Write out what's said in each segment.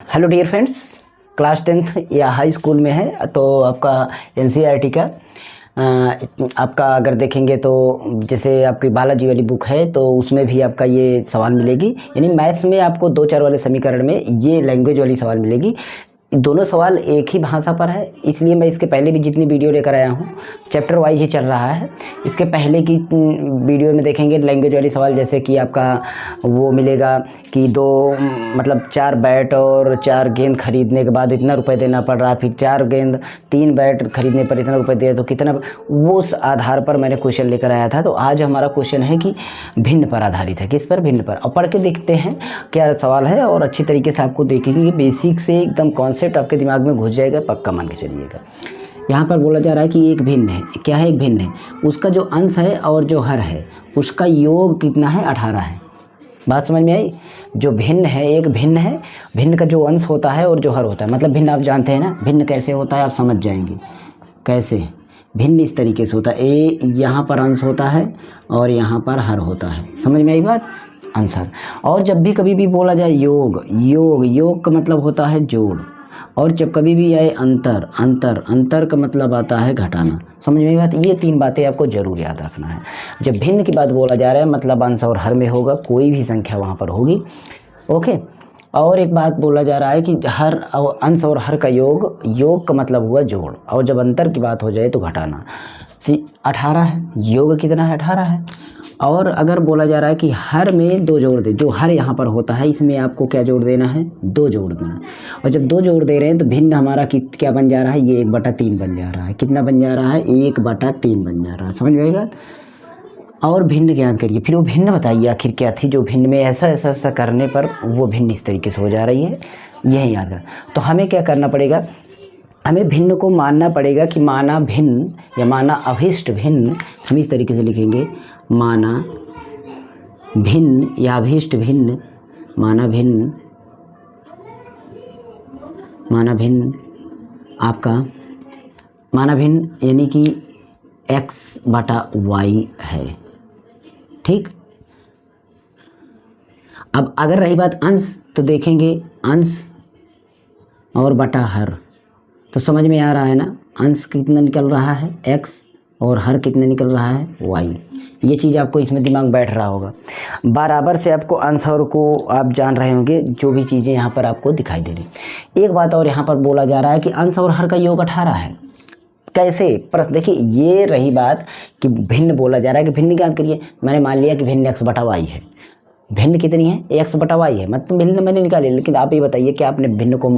Hello dear friends, class 10th या high school में है तो आपका एनसीईआरटी का आपका अगर देखेंगे तो जैसे आपकी बालाजी वाली बुक है तो उसमें भी आपका ये सवाल मिलेगी। यानी मैथ्स में आपको 2-4 वाले समीकरण में ये लैंग्वेज वाली सवाल मिलेगी। दोनों सवाल एक ही भाषा पर है, इसलिए मैं इसके पहले भी जितनी वीडियो लेकर आया हूँ चैप्टर वाइज ही चल रहा है। इसके पहले की वीडियो में देखेंगे लैंग्वेज वाली सवाल, जैसे कि आपका वो मिलेगा कि 4 बैट और 4 गेंद खरीदने के बाद इतना रुपए देना पड़ रहा है, फिर 4 गेंद 3 बैट खरीदने पर इतना रुपए दिया तो कितना, वो उस आधार पर मैंने क्वेश्चन लेकर आया था। तो आज हमारा क्वेश्चन है कि भिन्न पर आधारित है। किस पर? भिन्न पर। और पढ़ के देखते हैं क्या सवाल है और अच्छी तरीके से आपको देखेंगे, बेसिक से एकदम कॉन्सेप्ट आपके दिमाग में घुस जाएगा, पक्का मान के चलिएगा। यहाँ पर बोला जा रहा है कि एक भिन्न है। क्या है? एक भिन्न है, उसका जो अंश है और जो हर है उसका योग कितना है? 18 है। बात समझ में आई? जो भिन्न है, एक भिन्न है, भिन्न का जो अंश होता है और जो हर होता है, मतलब भिन्न आप जानते हैं ना, भिन्न कैसे होता है आप समझ जाएंगे। कैसे भिन्न? इस तरीके से होता है, ए यहाँ पर अंश होता है और यहाँ पर हर होता है। समझ में आई बात? आंसर। और जब भी कभी भी बोला जाए योग, योग योग का मतलब होता है जोड़, और जब कभी भी आए अंतर, अंतर अंतर का मतलब आता है घटाना। समझ में बात? ये 3 बातें आपको जरूर याद रखना है। जब भिन्न की बात बोला जा रहा है मतलब अंश और हर में होगा, कोई भी संख्या वहाँ पर होगी। ओके। और एक बात बोला जा रहा है कि हर अंश और हर का योग, योग का मतलब हुआ जोड़, और जब अंतर की बात हो जाए तो घटाना। 18 है, योग कितना है? 18 है। और अगर बोला जा रहा है कि हर में 2 जोड़ दे, जो हर यहाँ पर होता है इसमें आपको क्या जोड़ देना है? 2 जोड़ देना। और जब 2 जोड़ दे रहे हैं तो भिन्न हमारा क्या बन जा रहा है? ये 1/3 बन जा रहा है। कितना बन जा रहा है? 1/3 बन जा रहा है। समझ में आएगा? और भिन्न ज्ञान करिए, फिर वो भिन्न बताइए आखिर क्या थी जो भिन्न में ऐसा ऐसा ऐसा करने पर वो भिन्न इस तरीके से हो जा रही है, यही याद है। तो हमें क्या करना पड़ेगा? हमें भिन्न को मानना पड़ेगा कि माना भिन्न या माना अभिष्ट भिन्न। हम इस तरीके से लिखेंगे, माना भिन्न या अभिष्ट भिन्न, माना भिन्न, माना भिन्न आपका माना भिन्न यानी कि x/y है। ठीक। अब अगर रही बात अंश, तो देखेंगे अंश और बटा हर, तो समझ में आ रहा है ना, अंश कितना निकल रहा है? x, और हर कितना निकल रहा है? y। ये चीज़ आपको इसमें दिमाग बैठ रहा होगा। बराबर से आपको अंश और को आप जान रहे होंगे, जो भी चीज़ें यहाँ पर आपको दिखाई दे रही। एक बात और यहाँ पर बोला जा रहा है कि अंश और हर का योग 18 है। कैसे? प्रश्न देखिए, ये रही बात कि भिन्न बोला जा रहा है कि भिन्न ज्ञात करिए। मैंने मान लिया कि भिन्न x/y है। भिन्न कितनी है? x/y है, मतलब भिन्न मैंने निकाली। लेकिन आप ये बताइए कि आपने भिन्न को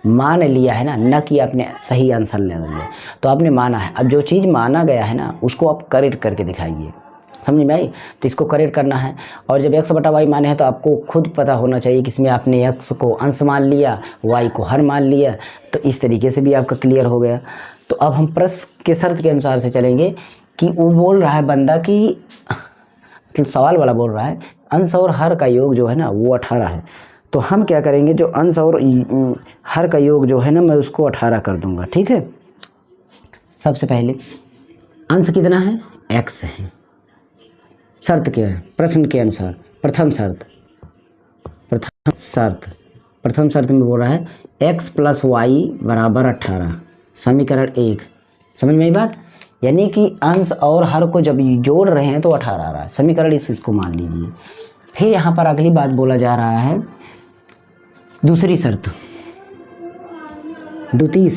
मान लिया है ना, न कि आपने सही आंसर ले लिया। तो आपने माना है। अब जो चीज़ माना गया है ना उसको आप करेक्ट करके दिखाइए। समझ में आई? तो इसको करेक्ट करना है। और जब x/y माने हैं तो आपको खुद पता होना चाहिए कि इसमें आपने x को अंश मान लिया, y को हर मान लिया। तो इस तरीके से भी आपका क्लियर हो गया। तो अब हम प्रश्न के शर्त के अनुसार से चलेंगे कि वो बोल रहा है बंदा कि मतलब सवाल वाला बोल रहा है अंश और हर का योग जो है ना वो 18 है। तो हम क्या करेंगे, जो अंश और हर का योग जो है ना मैं उसको 18 कर दूंगा। ठीक है। सबसे पहले अंश कितना है? x है। शर्त क्या है? प्रश्न के अनुसार प्रथम शर्त में बोल रहा है x + y = 18, समीकरण 1। समझ में आई बात? यानी कि अंश और हर को जब जोड़ रहे हैं तो 18 आ रहा है। समीकरण इसको मान लीजिए। फिर यहाँ पर अगली बात बोला जा रहा है दूसरी शर्त, द्वितीय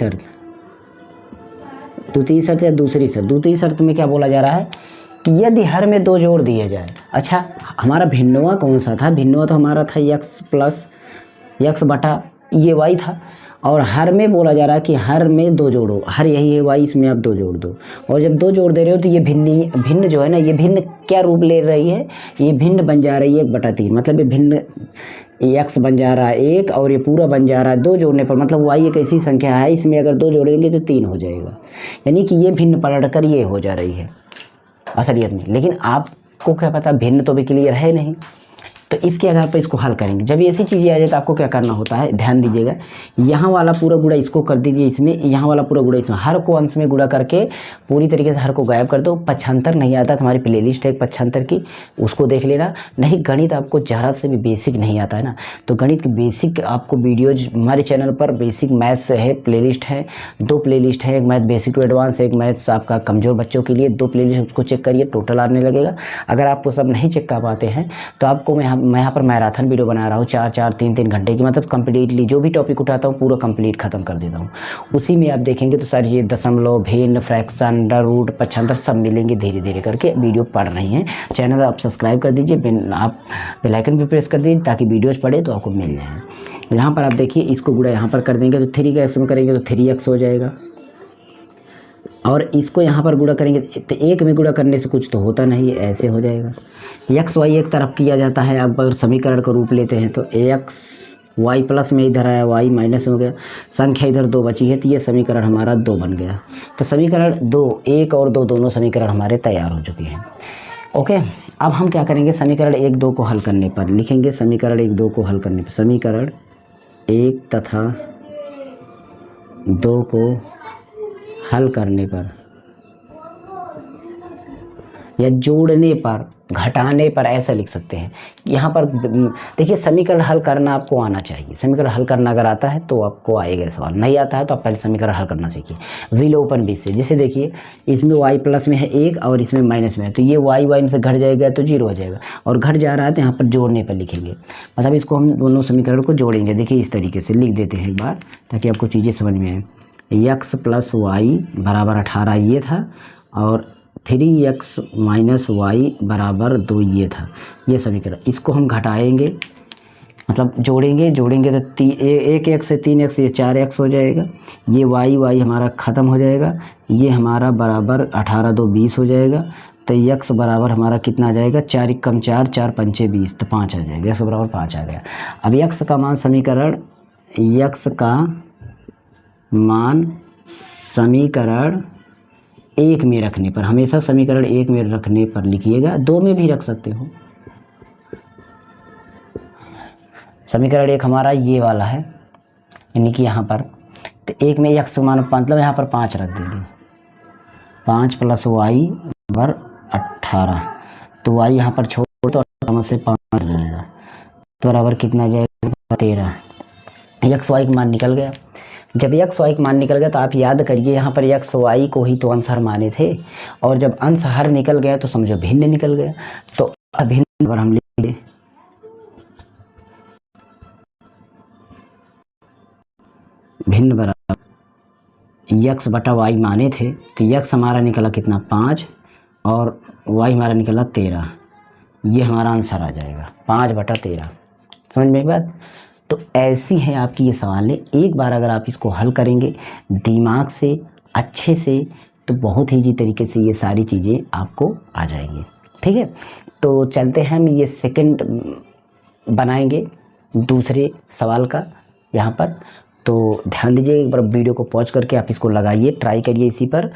शर्त में क्या बोला जा रहा है कि यदि हर में 2 जोड़ दिए जाए। अच्छा, हमारा भिन्नवा कौन सा था? भिन्नवा तो हमारा था x y था। और हर में बोला जा रहा है कि हर में 2 जोड़ो, हर यही है y, इसमें आप 2 जोड़ दो। और जब 2 जोड़ दे रहे हो तो ये भिन्न जो है ना, ये भिन्न क्या रूप ले रही है? ये भिन्न बन जा रही है 1/3, मतलब ये भिन्न x बन जा रहा है 1 और ये पूरा बन जा रहा है 2 जोड़ने पर, मतलब y एक ऐसी संख्या है इसमें अगर 2 जोड़ेंगे तो 3 हो जाएगा। यानी कि ये भिन्न पलट कर ये हो जा रही है असलियत में। लेकिन आपको क्या पता, भिन्न तो भी क्लियर है नहीं। तो इसके आधार पर इसको हल करेंगे। जब ऐसी चीज़ें आ जाए तो आपको क्या करना होता है, ध्यान दीजिएगा, यहाँ वाला पूरा गुणा इसको कर दीजिए इसमें, यहाँ वाला पूरा गुणा इसमें, हर को अंश में गुणा करके पूरी तरीके से हर को गायब कर दो। पक्षांतर नहीं आता तो हमारी प्लेलिस्ट है पक्षांतर की, उसको देख लेना। नहीं गणित आपको ज़रा से भी बेसिक नहीं आता है ना, तो गणित की बेसिक आपको वीडियोज हमारे चैनल पर बेसिक मैथ्स है प्लेलिस्ट है, 2 प्लेलिस्ट है, एक मैथ बेसिक टू एडवांस, एक मैथ्स आपका कमज़ोर बच्चों के लिए, 2 प्लेलिस्ट, उसको चेक करिए, टोटल आने लगेगा। अगर आपको सब नहीं चेक कर पाते हैं तो आपको मैं यहाँ पर मैराथन वीडियो बना रहा हूँ 4-4 3-3 घंटे की, मतलब कंप्लीटली जो भी टॉपिक उठाता हूँ पूरा कंप्लीट ख़त्म कर देता हूँ। उसी में आप देखेंगे तो सारी ये दशमलव, भिन्न, फ्रैक्शन, अंडर रूट, पक्षांतर सब मिलेंगे, धीरे धीरे करके वीडियो पढ़ रही हैं। चैनल आप सब्सक्राइब कर दीजिए, आप बेल आइकन भी प्रेस कर दीजिए ताकि वीडियोज़ पढ़े तो आपको मिल जाए। यहाँ पर आप देखिए इसको गुणा यहाँ पर कर देंगे तो 3 का एक्स में करेंगे तो 3x हो जाएगा, और इसको यहाँ पर गुणा करेंगे तो 1 में गुणा करने से कुछ तो होता नहीं है, ऐसे हो जाएगा। एक्स वाई एक तरफ किया जाता है, अब अगर समीकरण का रूप लेते हैं तो एक्स वाई प्लस में इधर आया, वाई माइनस हो गया, संख्या इधर 2 बची है, तो ये समीकरण हमारा 2 बन गया। तो समीकरण 2, 1 और 2 दोनों समीकरण हमारे तैयार हो चुके हैं। ओके, अब हम क्या करेंगे, समीकरण 1, 2 को हल करने पर लिखेंगे, समीकरण 1, 2 को हल करने पर, समीकरण 1 तथा 2 को हल करने पर या जोड़ने पर, घटाने पर, ऐसा लिख सकते हैं। यहाँ पर देखिए समीकरण हल करना आपको आना चाहिए। समीकरण हल करना अगर आता है तो आपको आएगा सवाल, नहीं आता है तो आप पहले समीकरण हल करना सीखिए विलोपन विधि से। जैसे देखिए इसमें y प्लस में है 1 और इसमें माइनस में है, तो ये y में से घट जाएगा तो 0 हो जाएगा, और घट जा रहा है तो यहाँ पर जोड़ने पर लिखेंगे, मतलब इसको हम दोनों समीकरण को जोड़ेंगे। देखिए इस तरीके से लिख देते हैं एक बार ताकि आपको चीज़ें समझ में आए। x प्लस वाई बराबर 18 ये था, और 3x माइनस वाई बराबर 2 ये था, ये समीकरण। इसको हम घटाएंगे, मतलब जोड़ेंगे तो 1x से 3x ये 4x हो जाएगा, ये y हमारा ख़त्म हो जाएगा, ये हमारा बराबर 18 2 20 हो जाएगा। तो x बराबर हमारा कितना आ जाएगा, 4 कम 4, 4 पंचे 20, तो 5 आ जाएगा, x बराबर 5 आ गया। अब x का मान समीकरण, x का मान समीकरण 1 में रखने पर, हमेशा समीकरण 1 में रखने पर लिखिएगा, 2 में भी रख सकते हो। समीकरण 1 हमारा ये वाला है, यानी कि यहाँ पर तो 1 में x मान मतलब यहाँ पर 5 रख देंगे, 5 प्लस वाई बराबर 18, तो y यहाँ पर छोड़ तो 18 से 5 आ जाएगा, तो बराबर कितना जाएगा 13। x y का मान निकल गया। जब x y का मान निकल गया तो आप याद करिए यहाँ पर x y को ही तो अंश हर माने थे, और जब अंश हर निकल गया तो समझो भिन्न निकल गया। तो अभिन्न पर हम लिखेंगे भिन्न बराबर x बटा y माने थे, तो x हमारा निकला कितना 5 और y हमारा निकला 13, ये हमारा आंसर आ जाएगा 5 बटा 13। समझ में बात? तो ऐसी है आपकी ये सवाल है, एक बार अगर आप इसको हल करेंगे दिमाग से अच्छे से तो बहुत ही ईजी तरीके से ये सारी चीज़ें आपको आ जाएंगी। ठीक है, तो चलते हैं हम ये सेकंड बनाएंगे दूसरे सवाल का यहाँ पर। तो ध्यान दीजिए, एक बार वीडियो को पॉज करके आप इसको लगाइए, ट्राई करिए इसी पर,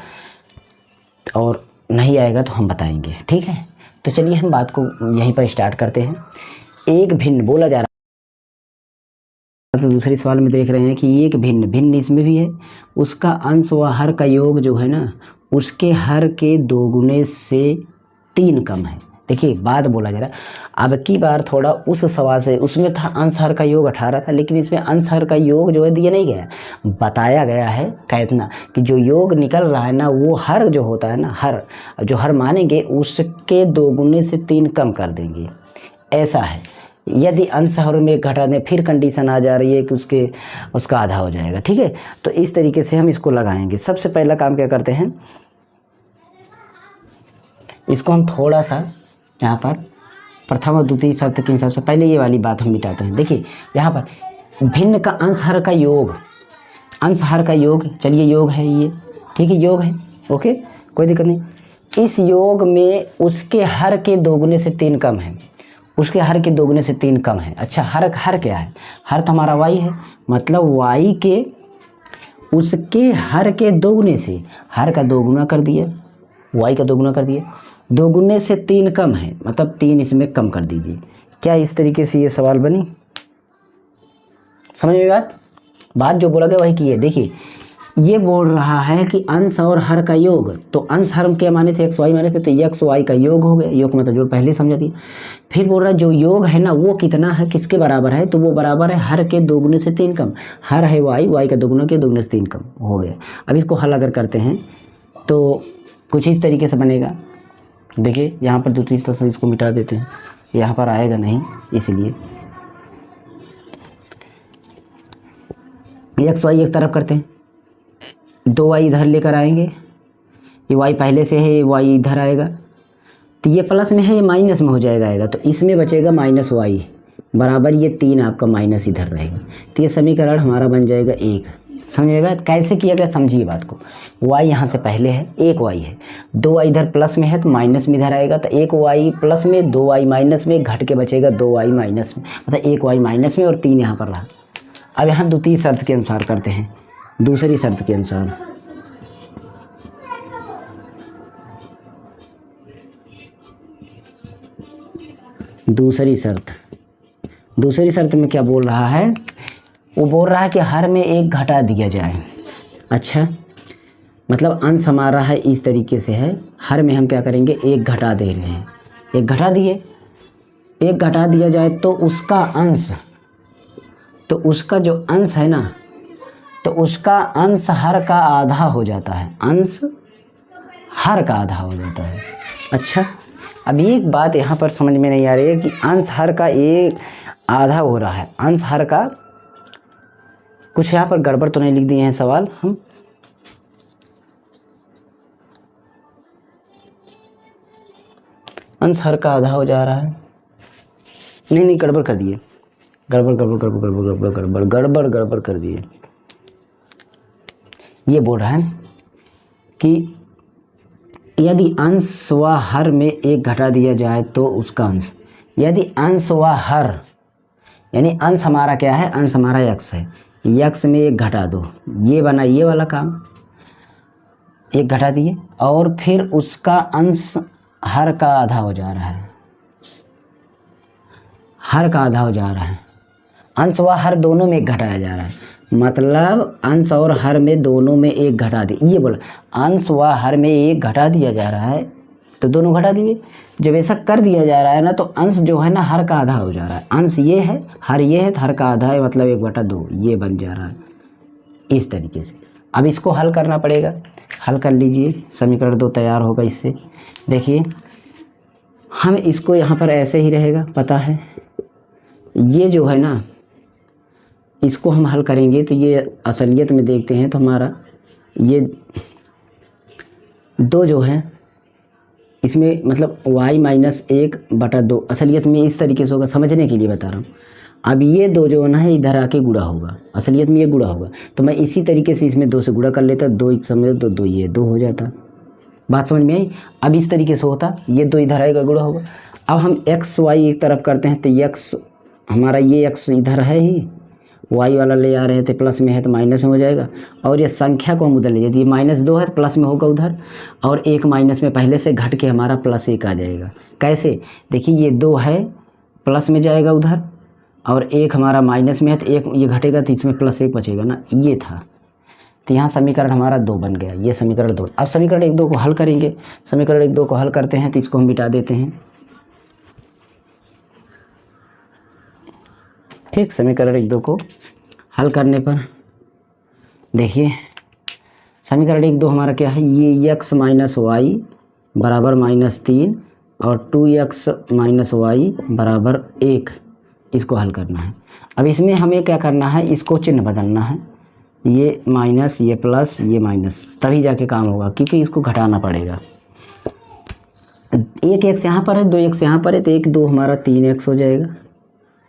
और नहीं आएगा तो हम बताएंगे। ठीक है, तो चलिए हम बात को यहीं पर स्टार्ट करते हैं। एक भिन्न बोला जा रहा है, तो दूसरे सवाल में देख रहे हैं कि एक भिन्न, भिन्न इसमें भी है, उसका अंश व हर का योग जो है ना, उसके हर के 2 गुने से 3 कम है। देखिए बात बोला जा रहा है, अब की बार थोड़ा उस सवाल से, उसमें था अंश हर का योग 18 था, लेकिन इसमें अंश हर का योग जो है दिया नहीं गया, बताया गया है कहना कि जो योग निकल रहा है ना, वो हर जो होता है ना, हर जो हर मानेंगे उसके 2 गुने से 3 कम कर देंगे, ऐसा है। यदि अंश हर में घटा दें फिर कंडीशन आ जा रही है कि उसका आधा हो जाएगा। ठीक है, तो इस तरीके से हम इसको लगाएंगे। सबसे पहला काम क्या करते हैं, इसको हम थोड़ा सा यहाँ पर प्रथम और द्वितीय शब्द के हिसाब से पहले ये वाली बात हम मिटाते हैं। देखिए यहाँ पर भिन्न का अंश हर का योग, अंश हर का योग, चलिए योग है ये, ठीक है योग है, ओके कोई दिक्कत नहीं। इस योग में उसके हर के 2 गुने से 3 कम है, उसके हर के 2 गुने से 3 कम है। अच्छा हर क्या है, हर तो हमारा y है, मतलब y के उसके हर के 2 गुने से, हर का 2 गुना कर दिए, y का 2 गुना कर दिए, 2 गुने से 3 कम है, मतलब 3 इसमें कम कर दीजिए, क्या इस तरीके से ये सवाल बनी? समझ में बात जो बोला गया वही की है। देखिए ये बोल रहा है कि अंश और हर का योग, तो अंश हर के माने थे एक्स वाई माने थे, तो एक्स वाई का योग हो गया, योग मतलब जो पहले समझा दिया। फिर बोल रहा है जो योग है ना वो कितना है, किसके बराबर है, तो वो बराबर है हर के 2 गुने से 3 कम। हर है वाई, वाई का 2 गुना के 2 गुने से 3 कम हो गया। अब इसको हल अगर करते हैं तो कुछ इस तरीके से बनेगा। देखिए यहाँ पर दूसरी तरफ से इसको मिटा देते हैं, यहाँ पर आएगा नहीं, इसलिए एक्स वाई एक तरफ करते हैं, 2 वाई इधर लेकर आएंगे, ये वाई पहले से है, ये वाई इधर आएगा, तो ये प्लस में है, ये माइनस में हो जाएगा, तो इसमें बचेगा माइनस वाई बराबर ये 3 आपका माइनस इधर रहेगा, तो ये समीकरण हमारा बन जाएगा 1। समझ में बात कैसे किया गया, समझिए बात को। वाई यहाँ से पहले है, 1 वाई है, 2 वाई इधर प्लस में है तो माइनस में इधर आएगा, तो 1 वाई प्लस में 2 वाई माइनस में घट के बचेगा 2 वाई माइनस में, मतलब 1 वाई माइनस में और 3 यहाँ पर रहा। अब यहाँ द्वितीय शर्त के अनुसार करते हैं, दूसरी शर्त के अनुसार। दूसरी शर्त में क्या बोल रहा है, वो बोल रहा है कि हर में 1 घटा दिया जाए। अच्छा मतलब अंश हमारा है इस तरीके से है, हर में हम क्या करेंगे 1 घटा दे रहे हैं, 1 घटा दिए, 1 घटा दिया जाए तो उसका अंश, तो उसका जो अंश है ना, तो उसका अंश हर का आधा हो जाता है, अंश हर का आधा हो जाता है। अच्छा अब एक बात यहाँ पर समझ में नहीं आ रही है कि अंश हर का 1 आधा हो रहा है, अंश हर का, कुछ यहाँ पर गड़बड़ तो नहीं लिख दिए हैं सवाल हम, अंश हर का आधा हो जा रहा है, नहीं गड़बड़ कर दिए, गड़बड़ कर दिए। ये बोल रहा है कि यदि अंश व हर में 1 घटा दिया जाए तो उसका अंश, यदि अंश व हर यानी अंश हमारा क्या है, अंश हमारा x है, x में 1 घटा दो, ये बना ये वाला काम, 1 घटा दिए और फिर उसका अंश हर का आधा हो जा रहा है, हर का आधा हो जा रहा है, अंश व हर दोनों में 1 घटाया जा रहा है, मतलब अंश और हर में दोनों में 1 घटा दिए, ये बोला अंश व हर में 1 घटा दिया जा रहा है तो दोनों घटा दिए। जब ऐसा कर दिया जा रहा है ना तो अंश जो है ना हर का आधा हो जा रहा है, अंश ये है, हर ये है, तो हर का आधा है, मतलब 1/2 ये बन जा रहा है इस तरीके से। अब इसको हल करना पड़ेगा, हल कर लीजिए, समीकरण 2 तैयार होगा इससे। देखिए हम इसको यहाँ पर ऐसे ही रहेगा, पता है ये जो है ना इसको हम हल करेंगे तो ये असलियत में देखते हैं तो हमारा ये 2 जो है इसमें मतलब y माइनस 1/2 असलियत में इस तरीके से होगा, समझने के लिए बता रहा हूँ। अब ये 2 जो है इधर आके गुणा होगा, असलियत में ये गुणा होगा, तो मैं इसी तरीके से इसमें 2 से गुणा कर लेता, 2 एक समझ तो 2 ये 2 हो जाता। बात समझ में आई? अब इस तरीके से होता, ये 2 इधर आएगा गुणा होगा। अब हम x y एक तरफ करते हैं तो x हमारा ये x इधर है ही, y वाला ले आ रहे थे, प्लस में है तो माइनस में हो जाएगा, और ये संख्या को हम उधर ले जाते, ये -2 है तो प्लस में होगा उधर, और 1 माइनस में पहले से घट के हमारा +1 आ जाएगा। कैसे? देखिए ये 2 है प्लस में जाएगा उधर, और 1 हमारा माइनस में है तो 1 ये घटेगा तो इसमें +1 बचेगा ना, ये था। तो यहाँ समीकरण हमारा 2 बन गया, ये समीकरण 2। अब समीकरण 1-2 को हल करेंगे, समीकरण 1-2 को हल करते हैं तो इसको हम मिटा देते हैं। ठीक, समीकरण 1-2 को हल करने पर देखिए समीकरण 1-2 हमारा क्या है, ये x माइनस वाई बराबर -3 और 2x माइनस वाई बराबर 1, इसको हल करना है। अब इसमें हमें क्या करना है, इसको चिन्ह बदलना है, ये माइनस ये प्लस ये माइनस, तभी जाके काम होगा, क्योंकि इसको घटाना पड़ेगा। 1 x यहाँ पर है, 2 x यहाँ पर है, तो 1 2 हमारा 3x हो जाएगा।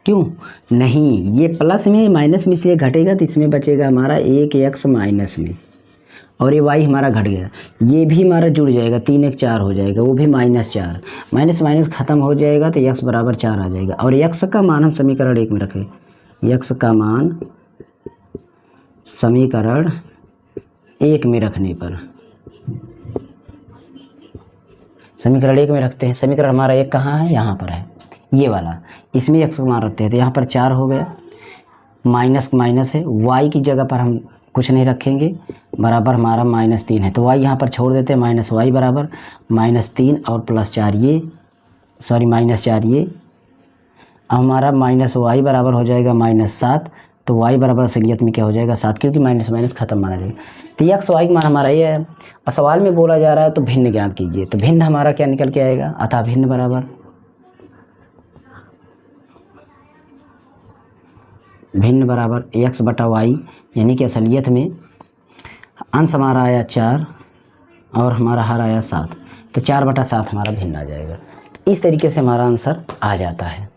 क्यों नहीं, ये प्लस में माइनस में इसलिए घटेगा तो इसमें बचेगा हमारा 1x माइनस में, और ये y हमारा घट गया, ये भी हमारा जुड़ जाएगा, 3 1 4 हो जाएगा, वो भी -4, माइनस माइनस ख़त्म हो जाएगा तो x बराबर 4 आ जाएगा। और x का मान हम समीकरण 1 में रखें, x का मान समीकरण 1 में रखने पर, समीकरण 1 में रखते हैं, समीकरण हमारा 1 कहाँ है, यहाँ पर है, ये वाला, इसमें x मान रखते हैं तो यहाँ पर 4 हो गया, माइनस माइनस है, y की जगह पर हम कुछ नहीं रखेंगे, बराबर हमारा -3 है, तो y यहाँ पर छोड़ देते हैं, माइनस वाई बराबर -3 और +4 ये, सॉरी -4 ये। अब हमारा -y बराबर हो जाएगा -7, तो y बराबर असलियत में क्या हो जाएगा 7, क्योंकि माइनस माइनस खत्म माना जाएगा। तो x y का मान हमारा ये है। और सवाल में बोला जा रहा है तो भिन्न ज्ञात कीजिए, तो भिन्न हमारा क्या निकल के आएगा, अतः भिन्न बराबर x/y, यानी कि असलियत में अंश हमारा आया 4 और हमारा हर आया 7, तो 4/7 हमारा भिन्न आ जाएगा। तो इस तरीके से हमारा आंसर आ जाता है।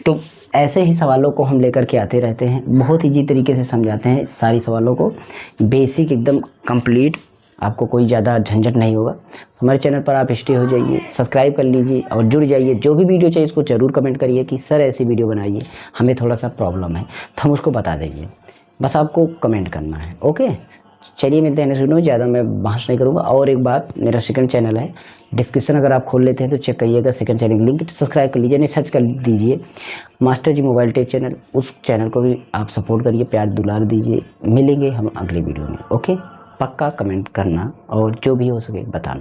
तो ऐसे ही सवालों को हम लेकर के आते रहते हैं, बहुत ईजी तरीके से समझाते हैं सारी सवालों को, बेसिक एकदम कंप्लीट, आपको कोई ज़्यादा झंझट नहीं होगा। हमारे चैनल पर आप स्टे हो जाइए, सब्सक्राइब कर लीजिए और जुड़ जाइए। जो भी वीडियो चाहिए इसको ज़रूर कमेंट करिए कि सर ऐसी वीडियो बनाइए, हमें थोड़ा सा प्रॉब्लम है, तो हम उसको बता देंगे, बस आपको कमेंट करना है। ओके, चलिए मिलते हैं नेक्स्ट वीडियो में, ज़्यादा मैं बहस नहीं करूँगा। और एक बात, मेरा सेकंड चैनल है, डिस्क्रिप्शन अगर आप खोल लेते हैं तो चेक करिएगा, सेकंड चैनल लिंक सब्सक्राइब कर लीजिए, नहीं सर्च कर दीजिए मास्टर जी मोबाइल टेक चैनल, उस चैनल को भी आप सपोर्ट करिए, प्यार दुलार दीजिए। मिलेंगे हम अगले वीडियो में। ओके, पक्का कमेंट करना और जो भी हो सके बताना।